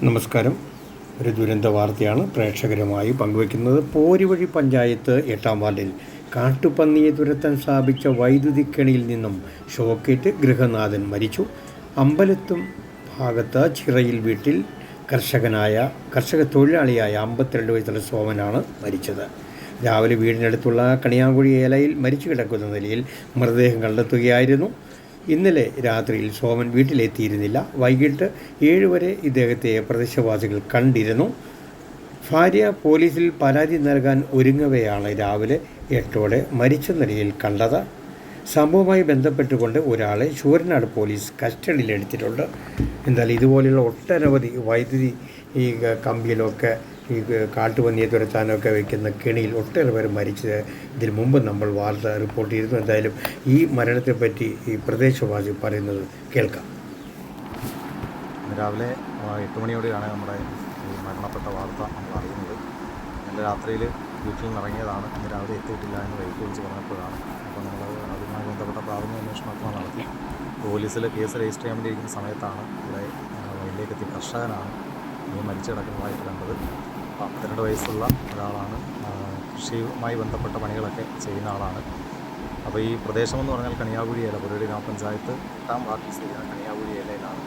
നമസ്കാരം. ഒരു ദുരന്ത വാർത്തയാണ് പ്രേക്ഷകരുമായി പങ്കുവയ്ക്കുന്നത്. പോരുവഴി പഞ്ചായത്ത് 8-ാം വാർഡിൽ കാട്ടുപന്നിയെ തുരത്താൻ സ്ഥാപിച്ച വൈദ്യുതിക്കെണിയിൽ നിന്നും ഷോക്കേറ്റ് ഗൃഹനാഥൻ മരിച്ചു. അമ്പലത്തും ഭാഗത്ത് ചിറയിൽ വീട്ടിൽ കർഷക തൊഴിലാളിയായ 52 വയസ്സുള്ള സോമനാണ് മരിച്ചത്. രാവിലെ വീടിനടുത്തുള്ള കണിയാങ്കുഴി ഏലയിൽ മരിച്ചു കിടക്കുന്ന നിലയിൽ മൃതദേഹം കണ്ടെത്തുകയായിരുന്നു. ഇന്നലെ രാത്രിയിൽ സോമൻ വീട്ടിലെത്തിയിരുന്നില്ല. വൈകിട്ട് 7 വരെ ഇദ്ദേഹത്തെ പ്രദേശവാസികൾ കണ്ടിരുന്നു. ഭാര്യ പോലീസിൽ പരാതി നൽകാൻ ഒരുങ്ങവെയാണ് രാവിലെ 8ഓടെ മരിച്ച നിലയിൽ കണ്ടത്. സംഭവവുമായി ബന്ധപ്പെട്ടുകൊണ്ട് ഒരാളെ ശൂരനാട് പോലീസ് കസ്റ്റഡിയിലെടുത്തിട്ടുണ്ട്. എന്തായാലും ഇതുപോലെയുള്ള ഒട്ടനവധി വൈദ്യുതി കമ്പിയിലൊക്കെ കാട്ടുപന്നിയെ തുരത്താനൊക്കെ വയ്ക്കുന്ന കെണിയിൽ ഒട്ടേറെ പേർ മരിച്ചത് ഇതിന് മുമ്പ് നമ്മൾ വാർത്ത റിപ്പോർട്ട് ചെയ്തിരുന്നു. എന്തായാലും ഈ മരണത്തെപ്പറ്റി ഈ പ്രദേശവാസി പറയുന്നത് കേൾക്കാം. രാവിലെ 8 മണിയോടെയാണ് നമ്മുടെ ഈ മരണപ്പെട്ട വാർത്ത നമ്മൾ അറിയുന്നത്. ഇന്നലെ രാത്രിയിൽ വീട്ടിൽ നിന്ന് ഇറങ്ങിയതാണ്. ഇന്ന് രാവിലെ എത്തിയിട്ടില്ല എന്ന് വൈകിട്ട് വിളിച്ച് പറഞ്ഞപ്പോഴാണ്. അപ്പോൾ നമ്മൾ അതുമായി ബന്ധപ്പെട്ട പ്രാഥമിക അന്വേഷണമൊക്കെ നടത്തി പോലീസിൽ കേസ് രജിസ്റ്റർ ചെയ്യാൻ വേണ്ടി ഇരിക്കുന്ന സമയത്താണ് ഇവിടെ വയലിലേക്ക് എത്തിയ കർഷകനാണ് ഈ മരിച്ചു കിടക്കുന്നതായിട്ട് കണ്ടത്. 52 വയസ്സുള്ള ഒരാളാണ്. കൃഷിയുമായി ബന്ധപ്പെട്ട പണികളൊക്കെ ചെയ്യുന്ന ആളാണ്. അപ്പോൾ ഈ പ്രദേശമെന്ന് പറഞ്ഞാൽ കണിയാകുഴി ഏല, പുരടി ഗ്രാമപഞ്ചായത്ത് 8-ാം വാർഡിൽ സ്ഥിതി ചെയ്യുന്ന കണിയാകുഴി ഏലയിലാണ്.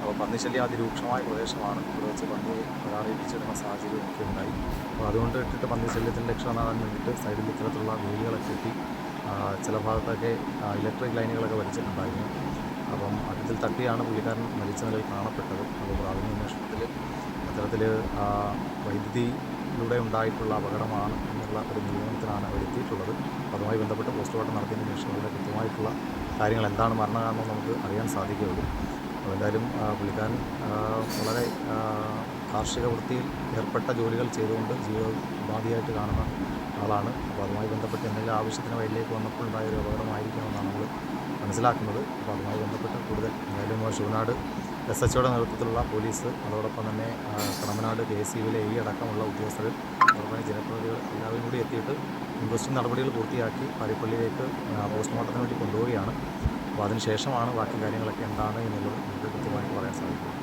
അപ്പോൾ പന്നിശല്യം അതിരൂക്ഷമായ പ്രദേശമാണ്. ഇവിടെ വെച്ച് പന്നി ഒരാളെ ഇടിച്ചിടുന്ന സാഹചര്യമൊക്കെ ഉണ്ടായി. അപ്പോൾ അതുകൊണ്ട് ഇട്ടിട്ട് പന്നിശല്യത്തിൻ്റെ രക്ഷണമാകാൻ വേണ്ടിയിട്ട് സൈഡിൽ ഇത്തരത്തിലുള്ള വേലികളൊക്കെ കെട്ടി ചില ഭാഗത്തൊക്കെ ഇലക്ട്രിക് ലൈനുകളൊക്കെ വലിച്ചിട്ടുണ്ടായിരുന്നു. അപ്പം അതിൽ തട്ടിയാണ് പുള്ളിക്കാരൻ മരിച്ച നിലയിൽ കാണപ്പെട്ടത്. അപ്പോൾ പ്രാഥമിക അന്വേഷണത്തിൽ അത്തരത്തിൽ വൈദ്യുതിയിലൂടെ ഉണ്ടായിട്ടുള്ള അപകടമാണ് എന്നുള്ള ഒരു നിഗമനത്തിലാണ് അവർ എത്തിയിട്ടുള്ളത്. അപ്പോൾ അതുമായി ബന്ധപ്പെട്ട് പോസ്റ്റ്മോർട്ടം നടത്തിയതിന് ശേഷം അതിൻ്റെ കൃത്യമായിട്ടുള്ള കാര്യങ്ങൾ എന്താണ് മരണകാരണം നമുക്ക് അറിയാൻ സാധിക്കുകയുള്ളൂ. അപ്പോൾ എന്തായാലും പുള്ളിക്കാരൻ വളരെ കാർഷിക വൃത്തിയിൽ ഏർപ്പെട്ട ജോലികൾ ചെയ്തുകൊണ്ട് ജീവിതോപാധിയായിട്ട് കാണുന്ന ആളാണ്. അപ്പോൾ അതുമായി ബന്ധപ്പെട്ട് എന്തെങ്കിലും ആവശ്യത്തിന് വയലിലേക്ക് വന്നപ്പോൾ ഉണ്ടായ ഒരു അപകടമായിരിക്കുമെന്നാണ് നമ്മൾ മനസ്സിലാക്കുന്നത്. അപ്പോൾ അതുമായി ബന്ധപ്പെട്ട് കൂടുതൽ എന്തായാലും ശിവനാട് SHOയുടെ നേതൃത്വത്തിലുള്ള പോലീസ്, അതോടൊപ്പം തന്നെ കടമ്പനാട് KSEBിയിലെ അടക്കമുള്ള ഉദ്യോഗസ്ഥർ, അതുപോലെ ജനപ്രതിനിധികൾ എല്ലാവരും കൂടി എത്തിയിട്ട് ഇൻവെസ്റ്റിംഗ് നടപടികൾ പൂർത്തിയാക്കി പാരിപ്പള്ളിയിലേക്ക് പോസ്റ്റ്മോർട്ടത്തിന് വേണ്ടി കൊണ്ടുപോവുകയാണ്. അപ്പോൾ അതിനുശേഷമാണ് ബാക്കി കാര്യങ്ങളൊക്കെ എന്താണ് എന്നുള്ളത് നമുക്ക് കൃത്യമായിട്ട് പറയാൻ സാധിക്കും.